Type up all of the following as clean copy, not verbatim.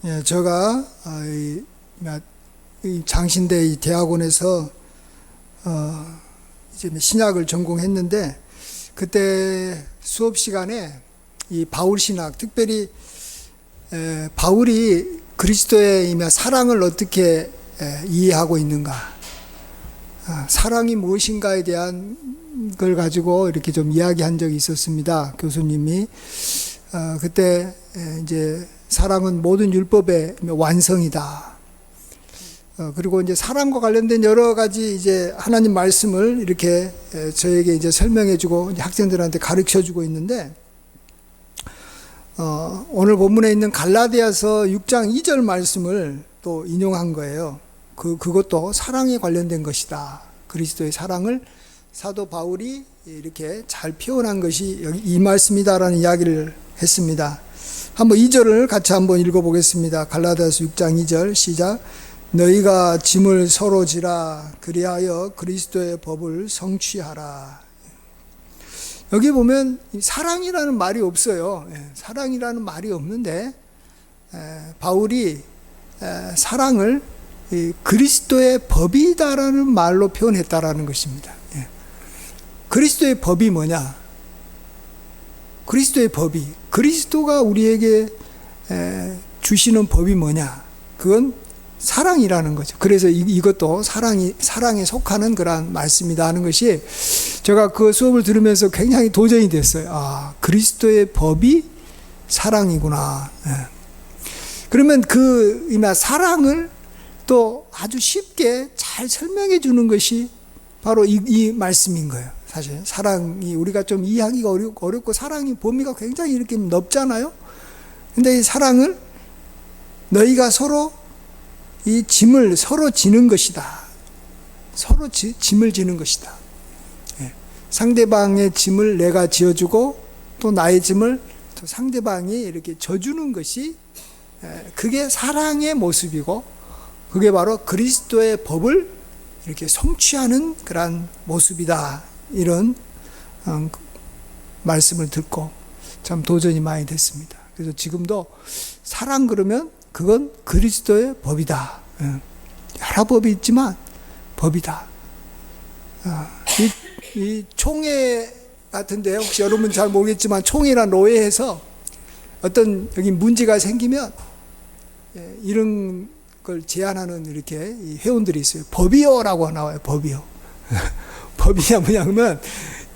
예, 제가 이 장신대 이 대학원에서 이제 신약을 전공했는데, 그때 수업 시간에 이 바울 신학, 특별히 바울이 그리스도의 사랑을 어떻게 이해하고 있는가, 사랑이 무엇인가에 대한 걸 가지고 이렇게 좀 이야기한 적이 있었습니다. 교수님이 그때 이제 사랑은 모든 율법의 완성이다. 그리고 이제 사랑과 관련된 여러 가지 이제 하나님 말씀을 이렇게 저에게 이제 설명해주고 학생들한테 가르쳐주고 있는데, 오늘 본문에 있는 갈라디아서 6장 2절 말씀을 또 인용한 거예요. 그것도 사랑에 관련된 것이다. 그리스도의 사랑을 사도 바울이 이렇게 잘 표현한 것이 여기 이 말씀이다라는 이야기를 했습니다. 한번 2절을 같이 한번 읽어보겠습니다. 갈라디아서 6장 2절 시작. 너희가 짐을 서로 지라 그리하여 그리스도의 법을 성취하라. 여기 보면 사랑이라는 말이 없어요. 사랑이라는 말이 없는데 바울이 사랑을 그리스도의 법이다라는 말로 표현했다라는 것입니다. 그리스도의 법이 뭐냐? 그리스도의 법이, 그리스도가 우리에게 주시는 법이 뭐냐? 그건 사랑이라는 거죠. 그래서 이것도 사랑에 속하는 그런 말씀이다 하는 것이, 제가 그 수업을 들으면서 굉장히 도전이 됐어요. 아, 그리스도의 법이 사랑이구나. 그러면 사랑을 또 아주 쉽게 잘 설명해 주는 것이 바로 이 말씀인 거예요. 사실 사랑이 우리가 좀 이해하기가 어렵고 사랑이 범위가 굉장히 이렇게 넓잖아요. 근데 이 사랑을 너희가 서로 이 짐을 서로 지는 것이다. 서로 짐을 지는 것이다. 상대방의 짐을 내가 지어주고 또 나의 짐을 또 상대방이 이렇게 져주는 것이, 그게 사랑의 모습이고, 그게 바로 그리스도의 법을 이렇게 성취하는 그런 모습이다. 이런 말씀을 듣고 참 도전이 많이 됐습니다. 그래서 지금도 사랑 그러면 그건 그리스도의 법이다. 여러 법이 있지만 법이다. 이 총회 같은데, 혹시 여러분 잘 모르겠지만 총회나 노회에서 어떤 여기 문제가 생기면 이런 걸 제안하는 이렇게 회원들이 있어요. 법이요라고 나와요. 법이요. 법이야 뭐냐면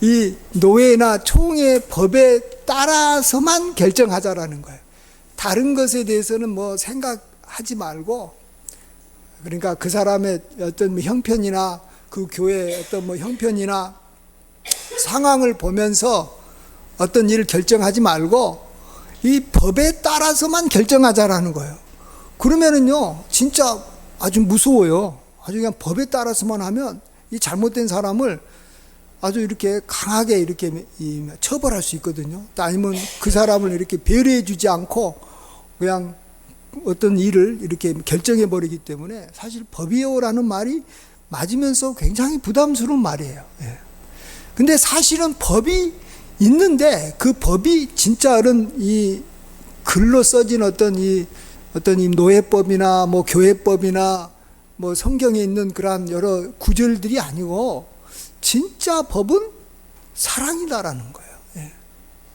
이 노회나 총회 법에 따라서만 결정하자라는 거예요. 다른 것에 대해서는 뭐 생각하지 말고, 그러니까 그 사람의 어떤 형편이나 그 교회의 어떤 형편이나 상황을 보면서 어떤 일을 결정하지 말고 이 법에 따라서만 결정하자라는 거예요. 그러면은요, 진짜 아주 무서워요. 아주 그냥 법에 따라서만 하면 이 잘못된 사람을 아주 이렇게 강하게 이렇게 처벌할 수 있거든요. 아니면 그 사람을 이렇게 배려해 주지 않고 그냥 어떤 일을 이렇게 결정해 버리기 때문에, 사실 법이요라는 말이 맞으면서 굉장히 부담스러운 말이에요. 근데 사실은 법이 있는데, 그 법이 진짜 이 글로 써진 어떤 이 노예법이나 뭐 교회법이나 뭐 성경에 있는 그런 여러 구절들이 아니고, 진짜 법은 사랑이다라는 거예요.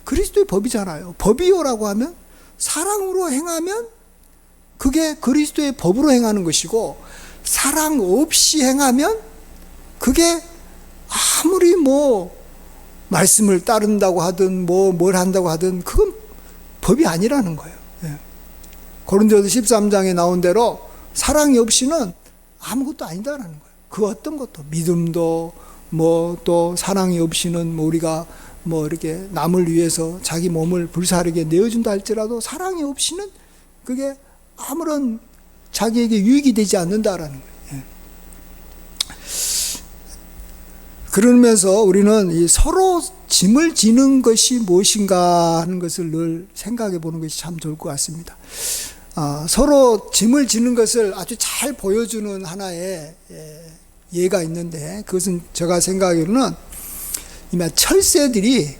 그리스도의 법이잖아요. 법이요라고 하면 사랑으로 행하면 그게 그리스도의 법으로 행하는 것이고, 사랑 없이 행하면 그게 아무리 뭐 말씀을 따른다고 하든 뭘 한다고 하든 그건 법이 아니라는 거예요. 고린도서 13장에 나온 대로 사랑이 없이는 아무것도 아니다라는 거예요. 그 어떤 것도, 믿음도 뭐 또 사랑이 없이는 뭐 우리가 뭐 이렇게 남을 위해서 자기 몸을 불사르게 내어준다 할지라도 사랑이 없이는 그게 아무런 자기에게 유익이 되지 않는다라는 거예요. 그러면서 우리는 이 서로 짐을 지는 것이 무엇인가 하는 것을 늘 생각해 보는 것이 참 좋을 것 같습니다. 서로 짐을 지는 것을 아주 잘 보여주는 하나의 예가 있는데, 그것은 제가 생각하기로는 철새들이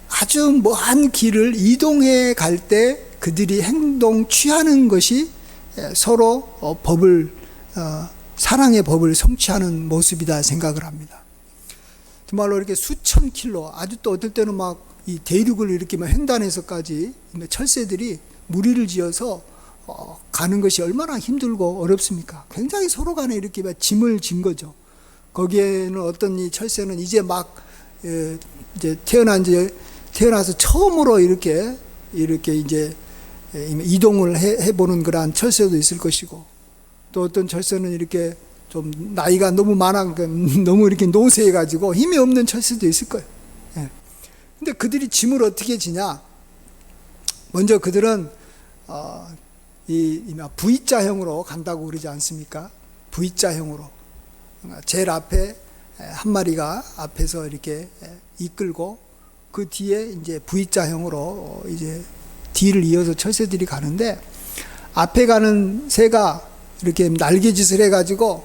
아주 먼 길을 이동해 갈 때 그들이 행동 취하는 것이 서로 사랑의 법을 성취하는 모습이다 생각을 합니다. 정말로 이렇게 수천 킬로, 아주 또 어떨 때는 막 이 대륙을 이렇게 횡단해서까지 철새들이 무리를 지어서 가는 것이 얼마나 힘들고 어렵습니까? 굉장히 서로 간에 이렇게 짐을 진 거죠. 거기에는 어떤 이 철새는 이제 막 이제 태어나서 처음으로 이렇게 이제 이동을 해보는 그러한 철새도 있을 것이고, 또 어떤 철새는 이렇게 좀 나이가 너무 너무 이렇게 노쇠해가지고 힘이 없는 철새도 있을 거예요. 예. 근데 그들이 짐을 어떻게 지냐? 먼저 그들은 V자형으로 간다고 그러지 않습니까? V자형으로. 제일 앞에 한 마리가 앞에서 이렇게 이끌고, 그 뒤에 이제 V자형으로 이제 뒤를 이어서 철새들이 가는데, 앞에 가는 새가 이렇게 날개짓을 해가지고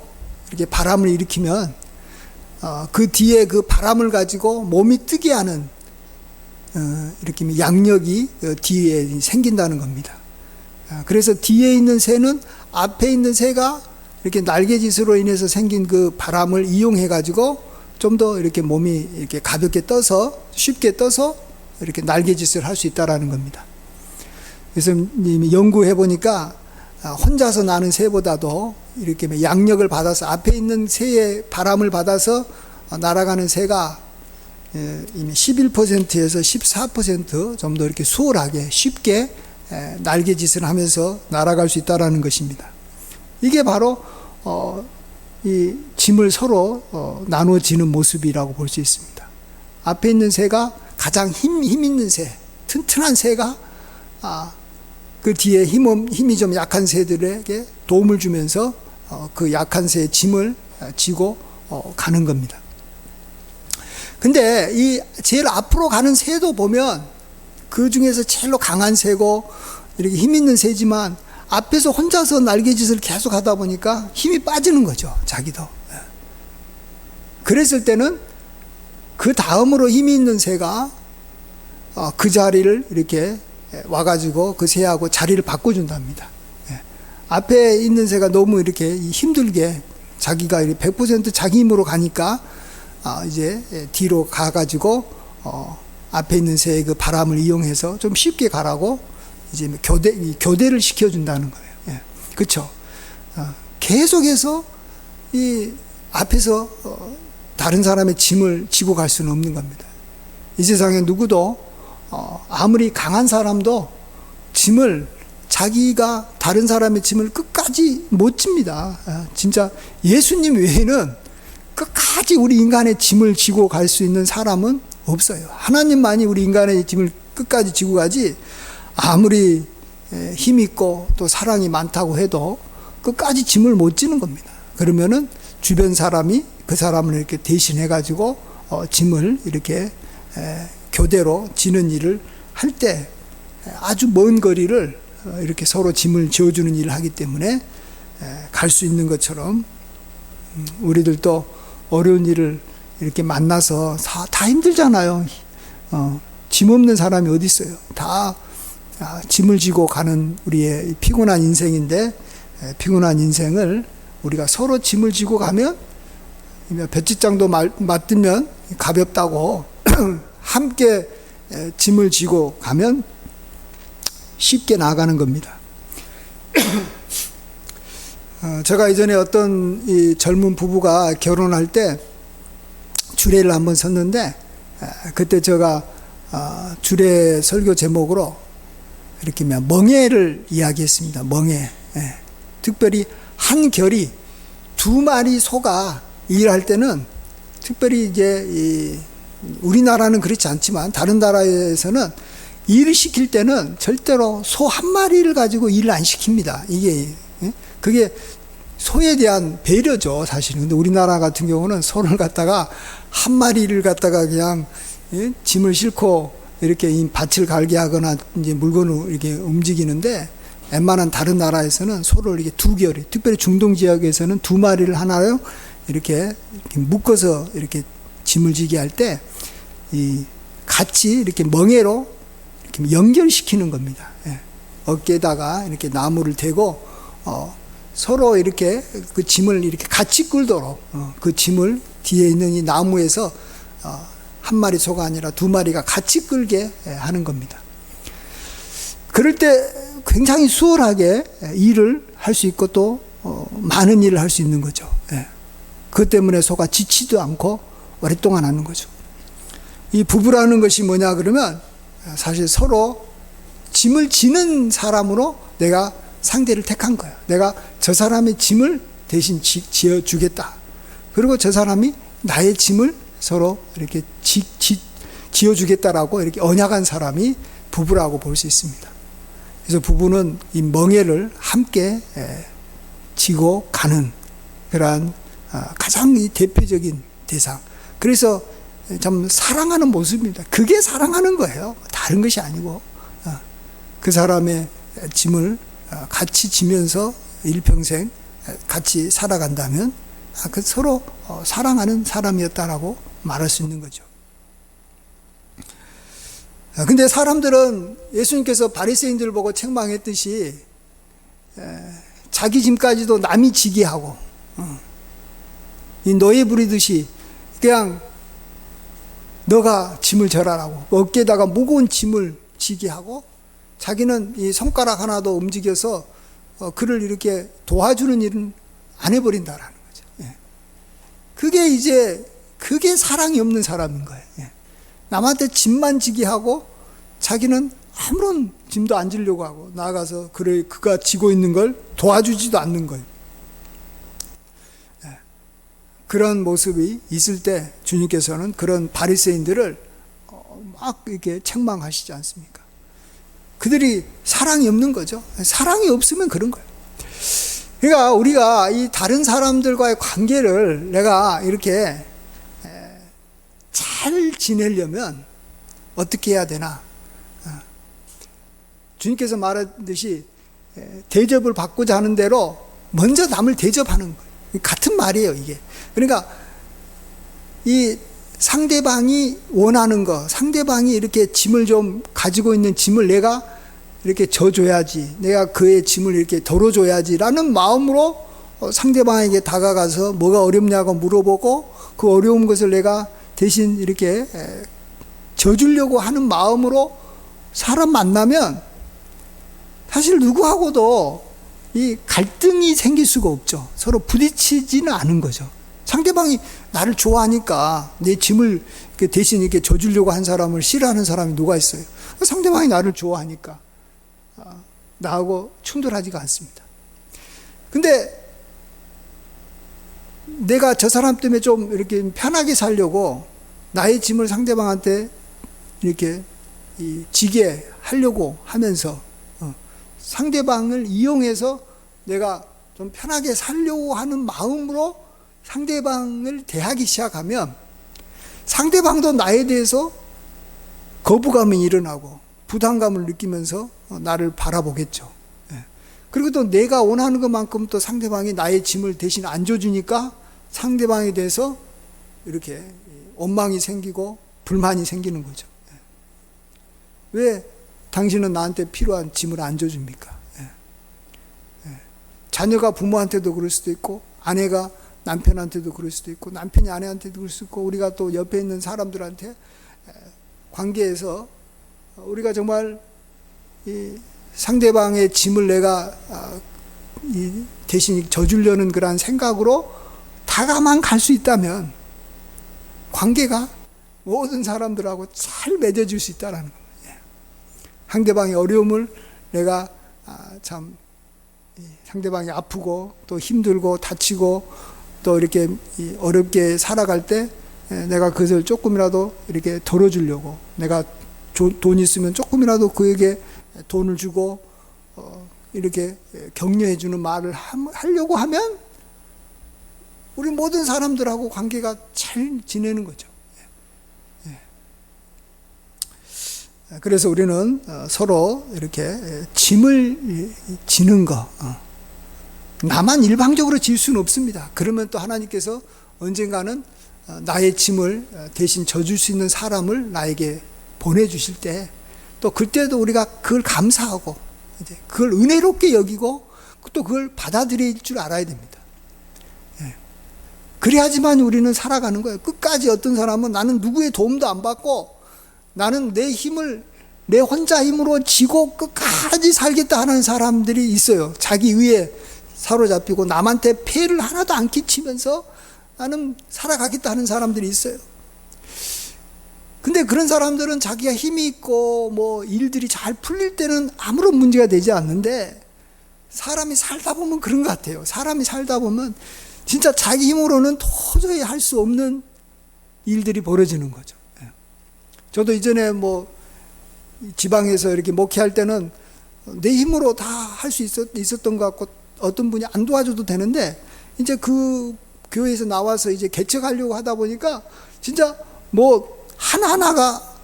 이렇게 바람을 일으키면 그 뒤에 그 바람을 가지고 몸이 뜨게 하는 이렇게 양력이 뒤에 생긴다는 겁니다. 그래서 뒤에 있는 새는 앞에 있는 새가 이렇게 날개짓으로 인해서 생긴 그 바람을 이용해 가지고 좀 더 이렇게 몸이 이렇게 가볍게 떠서, 쉽게 떠서 이렇게 날개짓을 할 수 있다라는 겁니다. 그래서 연구해 보니까 혼자서 나는 새보다도 이렇게 양력을 받아서 앞에 있는 새의 바람을 받아서 날아가는 새가 이미 11%에서 14% 좀 더 이렇게 수월하게 쉽게 날개짓을 하면서 날아갈 수 있다라는 것입니다. 이게 바로 이 짐을 서로 나눠지는 모습이라고 볼 수 있습니다. 앞에 있는 새가 가장 힘 있는 새, 튼튼한 새가 그 뒤에 힘이 좀 약한 새들에게 도움을 주면서 그 약한 새의 짐을 지고 가는 겁니다. 근데 이 제일 앞으로 가는 새도 보면 그 중에서 제일로 강한 새고 이렇게 힘 있는 새지만, 앞에서 혼자서 날개짓을 계속 하다 보니까 힘이 빠지는 거죠, 자기도. 그랬을 때는 그 다음으로 힘이 있는 새가 그 자리를 이렇게 와가지고 그 새하고 자리를 바꿔준답니다. 앞에 있는 새가 너무 이렇게 힘들게 자기가 100% 자기 힘으로 가니까 이제 뒤로 가가지고 앞에 있는 새의 그 바람을 이용해서 좀 쉽게 가라고 이제 교대를 시켜준다는 거예요. 그렇죠? 계속해서 이 앞에서 다른 사람의 짐을 지고 갈 수는 없는 겁니다. 이 세상에 누구도 아무리 강한 사람도 자기가 다른 사람의 짐을 끝까지 못 집니다. 진짜 예수님 외에는 끝까지 우리 인간의 짐을 지고 갈 수 있는 사람은 없어요. 하나님만이 우리 인간의 짐을 끝까지 지고 가지, 아무리 힘 있고 또 사랑이 많다고 해도 끝까지 짐을 못 지는 겁니다. 그러면은 주변 사람이 그 사람을 이렇게 대신해 가지고 짐을 이렇게 교대로 지는 일을 할 때 아주 먼 거리를 이렇게 서로 짐을 지어주는 일을 하기 때문에 갈 수 있는 것처럼, 우리들도 어려운 일을 이렇게 만나서 다 힘들잖아요. 짐 없는 사람이 어디 있어요? 다 짐을 지고 가는 우리의 피곤한 인생인데, 피곤한 인생을 우리가 서로 짐을 지고 가면, 볏짚장도 맞들면 가볍다고 함께 짐을 지고 가면 쉽게 나아가는 겁니다. 제가 이전에 어떤 이 젊은 부부가 결혼할 때 주례를 한번 섰는데, 그때 제가 주례 설교 제목으로 이렇게 멍에를 이야기했습니다. 멍에. 특별히 한 결이 두 마리 소가 일할 때는, 특별히 이제 우리나라는 그렇지 않지만 다른 나라에서는 일을 시킬 때는 절대로 소 한 마리를 가지고 일을 안 시킵니다. 그게 소에 대한 배려죠, 사실은. 근데 우리나라 같은 경우는 소를 갖다가 한 마리를 갖다가 그냥 짐을 싣고 이렇게 밭을 갈게 하거나 이제 물건을 이렇게 움직이는데, 웬만한 다른 나라에서는 소를 이렇게 두 결이, 특별히 중동 지역에서는 두 마리를 하나로 이렇게 묶어서 이렇게 짐을 지게 할 때 같이 이렇게 멍에로 이렇게 연결시키는 겁니다. 어깨에다가 이렇게 나무를 대고 서로 이렇게 그 짐을 이렇게 같이 끌도록 그 짐을 뒤에 있는 이 나무에서 한 마리 소가 아니라 두 마리가 같이 끌게 하는 겁니다. 그럴 때 굉장히 수월하게 일을 할 수 있고 또 많은 일을 할 수 있는 거죠. 그것 때문에 소가 지치도 않고 오랫동안 하는 거죠. 이 부부라는 것이 뭐냐 그러면 사실 서로 짐을 지는 사람으로 내가 상대를 택한 거야. 내가 저 사람의 짐을 대신 지어주겠다. 그리고 저 사람이 나의 짐을 서로 이렇게 지어주겠다라고 이렇게 언약한 사람이 부부라고 볼 수 있습니다. 그래서 부부는 이 멍에를 함께 지고 가는 그러한 가장 이 대표적인 대상. 그래서 참 사랑하는 모습입니다. 그게 사랑하는 거예요. 다른 것이 아니고 그 사람의 짐을 같이 지면서 일평생 같이 살아간다면 그 서로 사랑하는 사람이었다라고 말할 수 있는 거죠. 근데 사람들은 예수님께서 바리새인들을 보고 책망했듯이 자기 짐까지도 남이 지게 하고 이 노예 부리듯이 그냥 너가 짐을 져라라고 어깨에다가 무거운 짐을 지게 하고 자기는 이 손가락 하나도 움직여서 그를 이렇게 도와주는 일은 안 해버린다라는 거죠. 그게 사랑이 없는 사람인 거예요. 남한테 짐만 지게 하고 자기는 아무런 짐도 안 지려고 하고 나아가서 그가 지고 있는 걸 도와주지도 않는 거예요. 그런 모습이 있을 때 주님께서는 그런 바리새인들을 막 이렇게 책망하시지 않습니까? 그들이 사랑이 없는 거죠. 사랑이 없으면 그런 거예요. 그러니까 우리가 이 다른 사람들과의 관계를 내가 이렇게 잘 지내려면 어떻게 해야 되나? 주님께서 말하듯이 대접을 받고자 하는 대로 먼저 남을 대접하는 거예요. 같은 말이에요, 이게. 그러니까 이 상대방이 원하는 거, 상대방이 이렇게 짐을 좀 가지고 있는 짐을 내가 이렇게 져줘야지, 내가 그의 짐을 이렇게 덜어줘야지라는 마음으로 상대방에게 다가가서 뭐가 어렵냐고 물어보고 그 어려운 것을 내가 대신 이렇게 져주려고 하는 마음으로 사람 만나면 사실 누구하고도 이 갈등이 생길 수가 없죠. 서로 부딪히지는 않은 거죠. 상대방이 나를 좋아하니까 내 짐을 대신 이렇게 져주려고 한 사람을 싫어하는 사람이 누가 있어요? 상대방이 나를 좋아하니까 나하고 충돌하지가 않습니다. 근데 내가 저 사람 때문에 좀 이렇게 편하게 살려고 나의 짐을 상대방한테 이렇게 지게 하려고 하면서 상대방을 이용해서 내가 좀 편하게 살려고 하는 마음으로 상대방을 대하기 시작하면 상대방도 나에 대해서 거부감이 일어나고 부담감을 느끼면서 나를 바라보겠죠. 그리고 또 내가 원하는 것만큼 또 상대방이 나의 짐을 대신 안 줘주니까 상대방에 대해서 이렇게 원망이 생기고 불만이 생기는 거죠. 왜 당신은 나한테 필요한 짐을 안 줘줍니까? 자녀가 부모한테도 그럴 수도 있고 아내가 남편한테도 그럴 수도 있고 남편이 아내한테도 그럴 수 있고 우리가 또 옆에 있는 사람들한테 관계에서 우리가 정말 이 상대방의 짐을 내가 대신 져주려는 그러한 생각으로 다가만 갈 수 있다면 관계가 모든 사람들하고 잘 맺어질 수 있다는 겁니다. 상대방의 어려움을 내가 참 상대방이 아프고 또 힘들고 다치고 또 이렇게 어렵게 살아갈 때 내가 그것을 조금이라도 이렇게 덜어주려고 내가 돈 있으면 조금이라도 그에게 돈을 주고 이렇게 격려해주는 말을 하려고 하면 우리 모든 사람들하고 관계가 잘 지내는 거죠. 그래서 우리는 서로 이렇게 짐을 지는 거 나만 일방적으로 질 수는 없습니다. 그러면 또 하나님께서 언젠가는 나의 짐을 대신 져줄 수 있는 사람을 나에게 보내주실 때 또 그때도 우리가 그걸 감사하고 이제 그걸 은혜롭게 여기고 또 그걸 받아들일 줄 알아야 됩니다. 예. 그래야지만 우리는 살아가는 거예요. 끝까지 어떤 사람은 나는 누구의 도움도 안 받고 나는 내 힘을 내 혼자 힘으로 지고 끝까지 살겠다 하는 사람들이 있어요. 자기 의에 사로잡히고 남한테 폐를 하나도 안 끼치면서 나는 살아가겠다 하는 사람들이 있어요. 근데 그런 사람들은 자기가 힘이 있고 뭐 일들이 잘 풀릴 때는 아무런 문제가 되지 않는데, 사람이 살다 보면 그런 것 같아요. 사람이 살다 보면 진짜 자기 힘으로는 도저히 할 수 없는 일들이 벌어지는 거죠. 저도 이전에 뭐 지방에서 이렇게 목회할 때는 내 힘으로 다 할 수 있었던 것 같고 어떤 분이 안 도와줘도 되는데, 이제 그 교회에서 나와서 이제 개척하려고 하다 보니까 진짜 뭐 하나하나가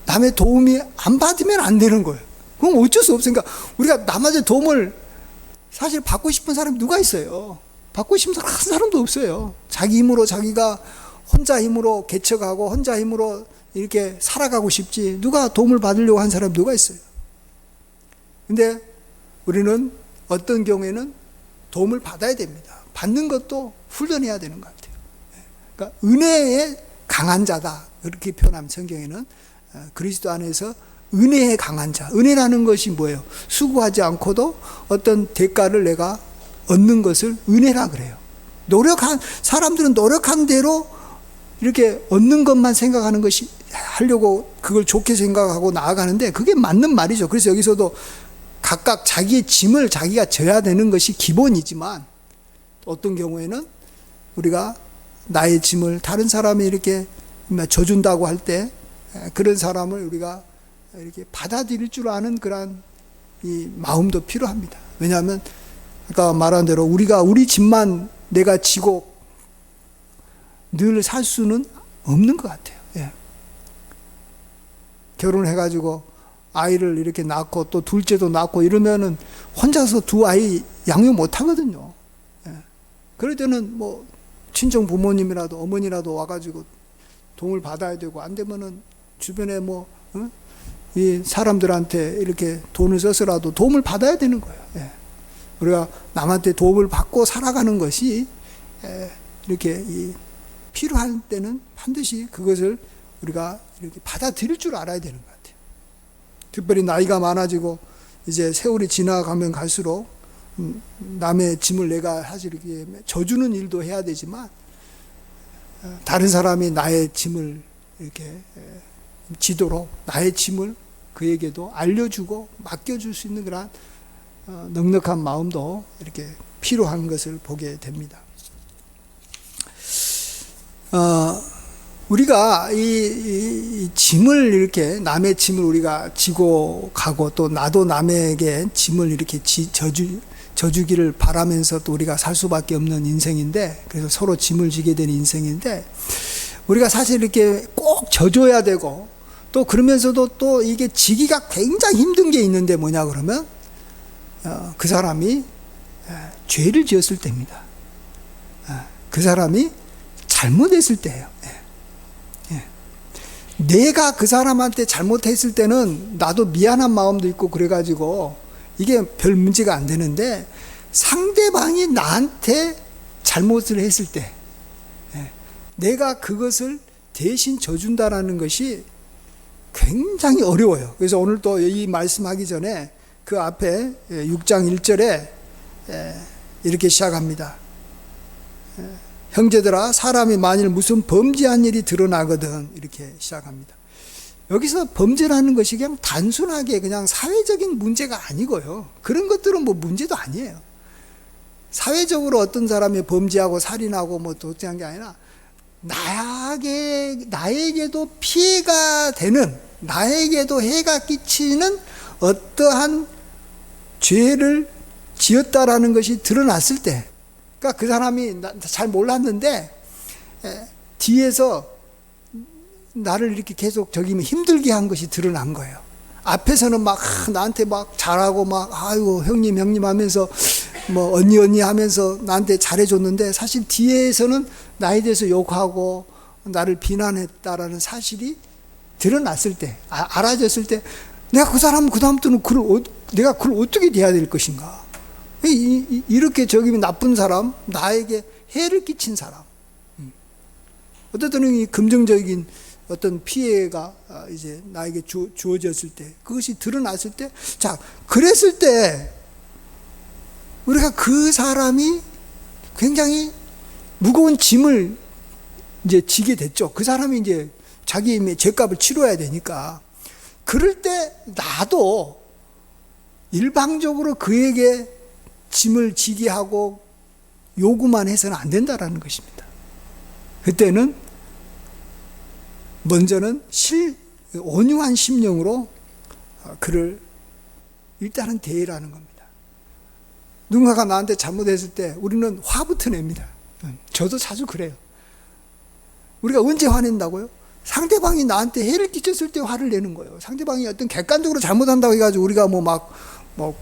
남의 도움이 안 받으면 안 되는 거예요. 그럼 어쩔 수 없으니까 우리가 남한테 도움을 사실 받고 싶은 사람이 누가 있어요? 받고 싶은 사람 한 사람도 없어요. 자기 힘으로 자기가 혼자 힘으로 개척하고 혼자 힘으로 이렇게 살아가고 싶지, 누가 도움을 받으려고 한 사람이 누가 있어요? 근데 우리는 어떤 경우에는 도움을 받아야 됩니다. 받는 것도 훈련해야 되는 것 같아요. 그러니까 은혜의 강한 자다, 그렇게 표현하면 성경에는 그리스도 안에서 은혜의 강한 자. 은혜라는 것이 뭐예요? 수고하지 않고도 어떤 대가를 내가 얻는 것을 은혜라 그래요. 사람들은 노력한 대로 이렇게 얻는 것만 생각하는 것이 하려고 그걸 좋게 생각하고 나아가는데 그게 맞는 말이죠. 그래서 여기서도 각각 자기의 짐을 자기가 져야 되는 것이 기본이지만, 어떤 경우에는 우리가 나의 짐을 다른 사람이 이렇게 져준다고 할 때 그런 사람을 우리가 이렇게 받아들일 줄 아는 그런 이 마음도 필요합니다. 왜냐하면 아까 말한 대로 우리가 우리 짐만 내가 지고 늘 살 수는 없는 것 같아요. 예. 결혼해가지고 아이를 이렇게 낳고 또 둘째도 낳고 이러면은 혼자서 두 아이 양육 못 하거든요. 예. 그럴 때는 뭐 친정 부모님이라도 어머니라도 와가지고 도움을 받아야 되고, 안 되면은 주변에 이 사람들한테 이렇게 돈을 써서라도 도움을 받아야 되는 거예요. 예. 우리가 남한테 도움을 받고 살아가는 것이 이렇게 필요할 때는 반드시 그것을 우리가 이렇게 받아들일 줄 알아야 되는 것 같아요. 특별히 나이가 많아지고 이제 세월이 지나가면 갈수록 남의 짐을 내가 사실 이렇게 져주는 일도 해야 되지만, 다른 사람이 나의 짐을 이렇게 지도록 나의 짐을 그에게도 알려주고 맡겨줄 수 있는 그런 넉넉한 마음도 이렇게 필요한 것을 보게 됩니다. 우리가 이 짐을 이렇게 남의 짐을 우리가 지고 가고 또 나도 남에게 짐을 이렇게 져주기를 바라면서 또 우리가 살 수밖에 없는 인생인데, 그래서 서로 짐을 지게 되는 인생인데, 우리가 사실 이렇게 꼭 져줘야 되고 또 그러면서도 또 이게 지기가 굉장히 힘든 게 있는데 뭐냐 그러면 그 사람이 죄를 지었을 때입니다. 그 사람이 잘못했을 때예요. 내가 그 사람한테 잘못했을 때는 나도 미안한 마음도 있고 그래가지고 이게 별 문제가 안 되는데, 상대방이 나한테 잘못을 했을 때 내가 그것을 대신 져준다라는 것이 굉장히 어려워요. 그래서 오늘 또 이 말씀하기 전에 그 앞에 6장 1절에 이렇게 시작합니다. 형제들아, 사람이 만일 무슨 범죄한 일이 드러나거든, 이렇게 시작합니다. 여기서 범죄라는 것이 그냥 단순하게 그냥 사회적인 문제가 아니고요, 그런 것들은 뭐 문제도 아니에요. 사회적으로 어떤 사람이 범죄하고 살인하고 뭐 도둑질한 게 아니라 나에게도 피해가 되는, 나에게도 해가 끼치는 어떠한 죄를 지었다라는 것이 드러났을 때, 그러니까 그 사람이 잘 몰랐는데 뒤에서 나를 이렇게 계속 힘들게 한 것이 드러난 거예요. 앞에서는 막 나한테 막 잘하고 막 아이고 형님 하면서 뭐 언니 하면서 나한테 잘해줬는데, 사실 뒤에서는 나에 대해서 욕하고 나를 비난했다라는 사실이 드러났을 때, 알아졌을 때, 내가 그 사람 그다음부터는 그걸 내가 그걸 어떻게 대해야 될 것인가? 이렇게 저기 나쁜 사람, 나에게 해를 끼친 사람, 어떤 때는 이 금전적인 어떤 피해가 이제 나에게 주어졌을 때, 그것이 드러났을 때, 자, 그랬을 때 우리가 그 사람이 굉장히 무거운 짐을 이제 지게 됐죠. 그 사람이 이제 자기의 죄값을 치러야 되니까. 그럴 때 나도 일방적으로 그에게 짐을 지게 하고 요구만 해서는 안 된다라는 것입니다. 그때는 먼저는 온유한 심령으로 그를 일단은 대해라는 겁니다. 누군가가 나한테 잘못했을 때 우리는 화부터 냅니다. 저도 자주 그래요. 우리가 언제 화낸다고요? 상대방이 나한테 해를 끼쳤을 때 화를 내는 거예요. 상대방이 어떤 객관적으로 잘못한다고 해가지고 우리가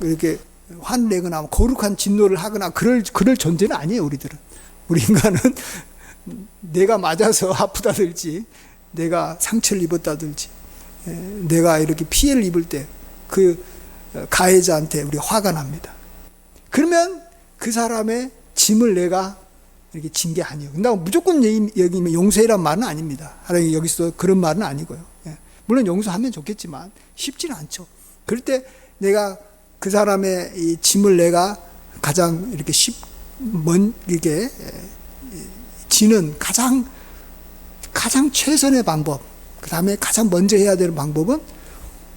이렇게 화를 내거나 거룩한 진노를 하거나 그럴 존재는 아니에요, 우리들은. 우리 인간은 내가 맞아서 아프다든지, 내가 상처를 입었다든지, 내가 이렇게 피해를 입을 때 그 가해자한테 우리 화가 납니다. 그러면 그 사람의 짐을 내가 이렇게 진 게 아니에요. 근데 무조건 여기면 용서해란 말은 아닙니다. 하나님 여기서 그런 말은 아니고요. 물론 용서하면 좋겠지만 쉽지는 않죠. 그럴 때 내가 그 사람의 이 짐을 내가 가장 이렇게 이렇게 지는 가장 최선의 방법, 그 다음에 가장 먼저 해야 되는 방법은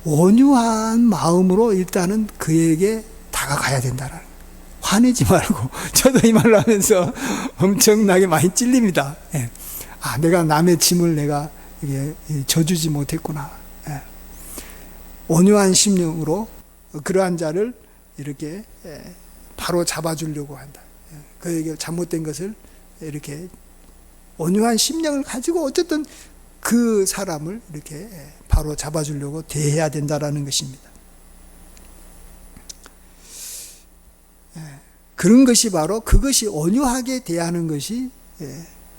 온유한 마음으로 일단은 그에게 다가가야 된다라는 거예요. 화내지 말고. 저도 이 말을 하면서 엄청나게 많이 찔립니다. 내가 남의 짐을 내가 져주지 못했구나. 온유한 심령으로 그러한 자를 이렇게 바로 잡아주려고 한다. 그에게 잘못된 것을 이렇게 온유한 심령을 가지고 어쨌든 그 사람을 이렇게 바로 잡아주려고 대해야 된다라는 것입니다. 그런 것이 바로 그것이 온유하게 대하는 것이,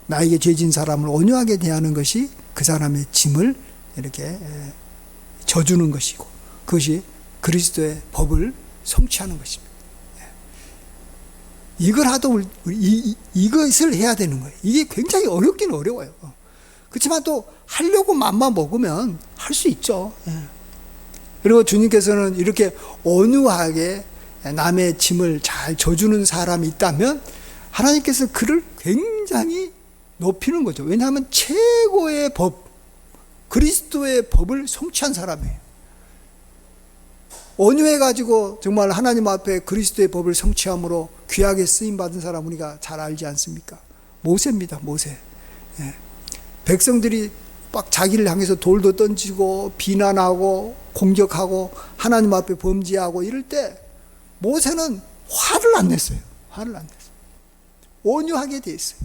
나에게 죄진 사람을 온유하게 대하는 것이 그 사람의 짐을 이렇게 져주는 것이고, 그것이 그리스도의 법을 성취하는 것입니다. 이걸 하도 이것을 해야 되는 거예요. 이게 굉장히 어렵긴 어려워요. 그렇지만 또 하려고 맘만 먹으면 할 수 있죠. 그리고 주님께서는 이렇게 온유하게 남의 짐을 잘 져주는 사람이 있다면 하나님께서 그를 굉장히 높이는 거죠. 왜냐하면 최고의 법, 그리스도의 법을 성취한 사람이에요. 온유해가지고 정말 하나님 앞에 그리스도의 법을 성취함으로 귀하게 쓰임받은 사람 우리가 잘 알지 않습니까? 모세입니다. 모세. 백성들이 막 자기를 향해서 돌도 던지고 비난하고 공격하고 하나님 앞에 범죄하고 이럴 때 모세는 화를 안 냈어요. 화를 안 냈어요. 온유하게 돼 있어요.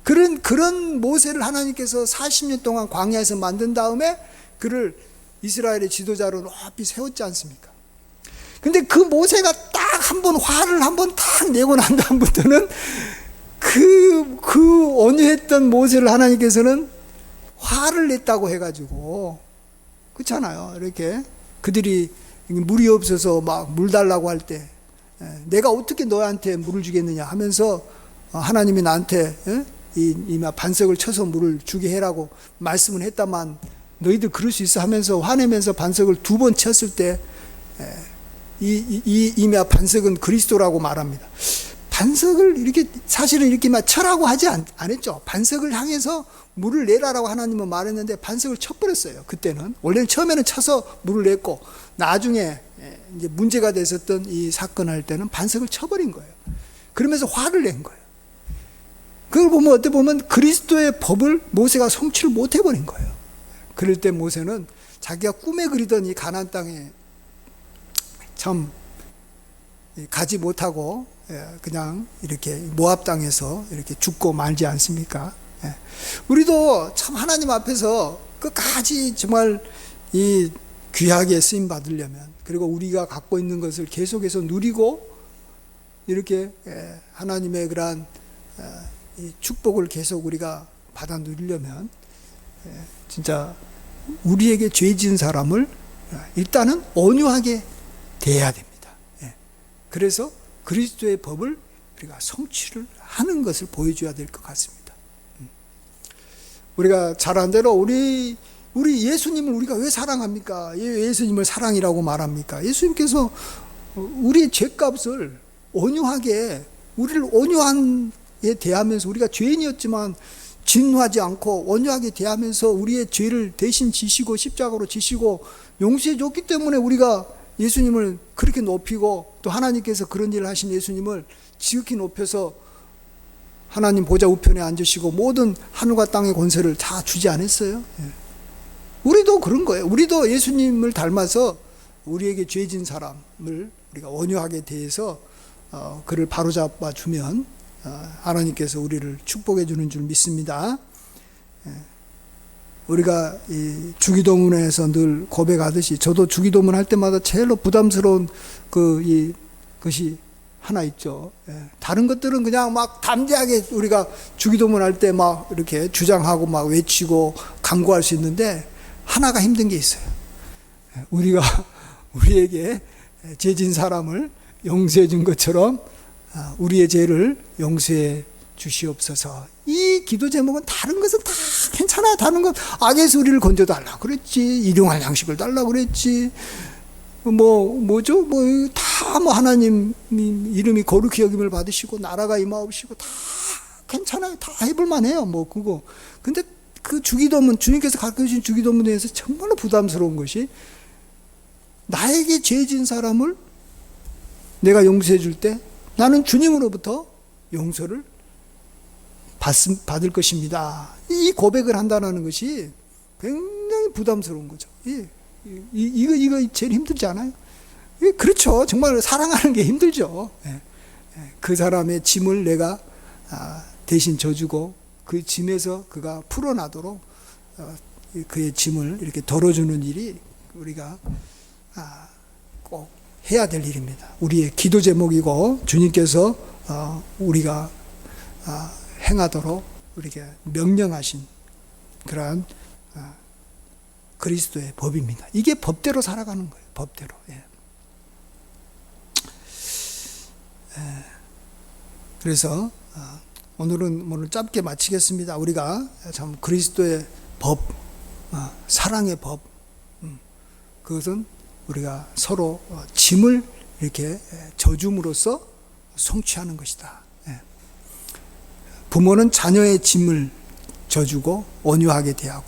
그런 모세를 하나님께서 40년 동안 광야에서 만든 다음에 그를 이스라엘의 지도자로 높이 세웠지 않습니까? 근데 그 모세가 딱 한 번 화를 한 번 딱 내고 난 다음부터는 그 온유했던 모세를 하나님께서는 화를 냈다고 해가지고, 그렇잖아요. 이렇게 그들이 물이 없어서 막 물 달라고 할 때 내가 어떻게 너한테 물을 주겠느냐 하면서 하나님이 나한테 이 반석을 쳐서 물을 주게 해라고 말씀을 했다만 너희들 그럴 수 있어 하면서 화내면서 반석을 2번 쳤을 때 이 반석은 그리스도라고 말합니다. 반석을 이렇게 사실은 이렇게 막 쳐라고 하지 않았죠. 반석을 향해서 물을 내라라고 하나님은 말했는데 반석을 쳐버렸어요. 그때는 원래는 처음에는 쳐서 물을 냈고 나중에 이제 문제가 됐었던 이 사건 할 때는 반석을 쳐버린 거예요. 그러면서 화를 낸 거예요. 그걸 보면 어떻게 보면 그리스도의 법을 모세가 성취를 못 해버린 거예요. 그럴 때 모세는 자기가 꿈에 그리던 이 가나안 땅에 참 가지 못하고 그냥 이렇게 모압 땅에서 이렇게 죽고 말지 않습니까? 우리도 참 하나님 앞에서 끝까지 정말 이 귀하게 쓰임 받으려면, 그리고 우리가 갖고 있는 것을 계속해서 누리고 이렇게 하나님의 그러한 이 축복을 계속 우리가 받아 누리려면 진짜 우리에게 죄 지은 사람을 일단은 온유하게 대해야 됩니다. 예. 그래서 그리스도의 법을 우리가 성취를 하는 것을 보여줘야 될 것 같습니다. 우리가 잘 안 대로 우리 예수님을 우리가 왜 사랑합니까? 예수님을 사랑이라고 말합니까? 예수님께서 우리의 죄값을 온유하게, 우리를 온유하게 대하면서, 우리가 죄인이었지만 진노하지 않고 온유하게 대하면서 우리의 죄를 대신 지시고 십자가로 지시고 용서해 줬기 때문에 우리가 예수님을 그렇게 높이고, 또 하나님께서 그런 일을 하신 예수님을 지극히 높여서 하나님 보좌 우편에 앉으시고 모든 하늘과 땅의 권세를 다 주지 않았어요? 우리도 그런 거예요. 우리도 예수님을 닮아서 우리에게 죄진 사람을 우리가 온유하게 대해서 그를 바로잡아 주면 하나님께서 우리를 축복해 주는 줄 믿습니다. 우리가 이 주기도문에서 늘 고백하듯이, 저도 주기도문 할 때마다 제일로 부담스러운 것이 하나 있죠. 다른 것들은 그냥 막 담대하게 우리가 주기도문 할 때 막 이렇게 주장하고 막 외치고 강구할 수 있는데, 하나가 힘든 게 있어요. 우리가 우리에게 죄진 사람을 용서해 준 것처럼 우리의 죄를 용서해 주시옵소서. 이 기도 제목은 다른 것은 다 괜찮아. 다른 건 악에서 우리를 건져달라 그랬지, 일용할 양식을 달라 그랬지, 뭐죠? 하나님 이름이 거룩히 여김을 받으시고 나라가 임하옵시고 다 괜찮아요. 다 해볼만 해요. 그거. 근데 그 주기도문, 주님께서 가르쳐 주신 주기도문에 대해서 정말로 부담스러운 것이, 나에게 죄진 사람을 내가 용서해 줄 때 나는 주님으로부터 용서를 받을 것입니다. 이 고백을 한다는 것이 굉장히 부담스러운 거죠. 이거 제일 힘들지 않아요? 그렇죠. 정말 사랑하는 게 힘들죠. 그 사람의 짐을 내가 대신 져주고 그 짐에서 그가 풀어나도록 그의 짐을 이렇게 덜어주는 일이 우리가 꼭 해야 될 일입니다. 우리의 기도 제목이고, 주님께서 우리가 행하도록 우리에게 명령하신 그러한 그리스도의 법입니다. 이게 법대로 살아가는 거예요. 법대로. 그래서 오늘 짧게 마치겠습니다. 우리가 참 그리스도의 법, 사랑의 법, 그것은 우리가 서로 짐을 이렇게 져줌으로써 성취하는 것이다. 부모는 자녀의 짐을 져주고 온유하게 대하고,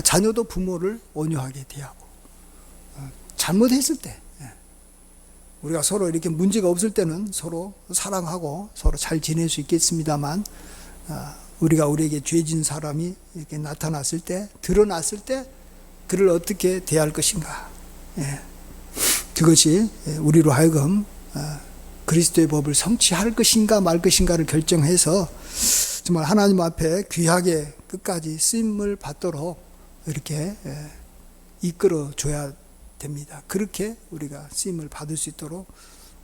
자녀도 부모를 온유하게 대하고, 잘못했을 때, 우리가 서로 이렇게 문제가 없을 때는 서로 사랑하고 서로 잘 지낼 수 있겠습니다만, 우리가 우리에게 죄진 사람이 이렇게 나타났을 때, 드러났을 때 그를 어떻게 대할 것인가, 그것이 우리로 하여금 그리스도의 법을 성취할 것인가 말 것인가를 결정해서 정말 하나님 앞에 귀하게 끝까지 쓰임을 받도록 이렇게 이끌어 줘야 됩니다. 그렇게 우리가 쓰임을 받을 수 있도록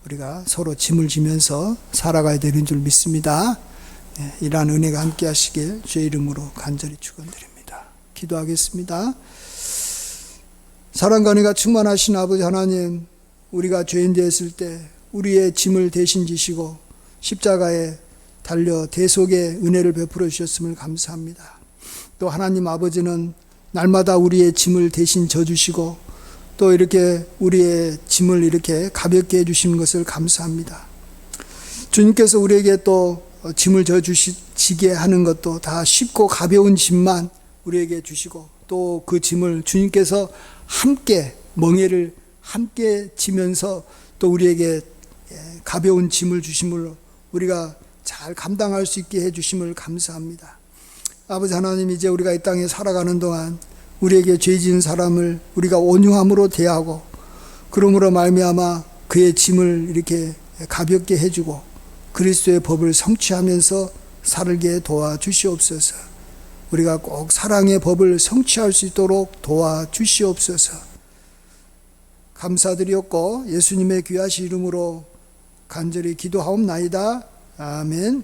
우리가 서로 짐을 지면서 살아가야 되는 줄 믿습니다. 이러한 은혜가 함께 하시길 주의 이름으로 간절히 축원드립니다. 기도하겠습니다. 사랑과 은혜가 충만하신 아버지 하나님, 우리가 죄인 되었을 때 우리의 짐을 대신 지시고 십자가에 달려 대속의 은혜를 베풀어 주셨음을 감사합니다. 또 하나님 아버지는 날마다 우리의 짐을 대신 져주시고 또 이렇게 우리의 짐을 이렇게 가볍게 해주시는 것을 감사합니다. 주님께서 우리에게 또 짐을 져주시게 하는 것도 다 쉽고 가벼운 짐만 우리에게 주시고, 또 그 짐을 주님께서 함께 멍에를 함께 지면서 또 우리에게 가벼운 짐을 주심을 우리가 잘 감당할 수 있게 해주심을 감사합니다. 아버지 하나님, 이제 우리가 이 땅에 살아가는 동안 우리에게 죄진 사람을 우리가 온유함으로 대하고, 그러므로 말미암아 그의 짐을 이렇게 가볍게 해주고 그리스도의 법을 성취하면서 살게 도와주시옵소서. 우리가 꼭 사랑의 법을 성취할 수 있도록 도와주시옵소서. 감사드렸고 예수님의 귀하신 이름으로 간절히 기도하옵나이다. 아멘.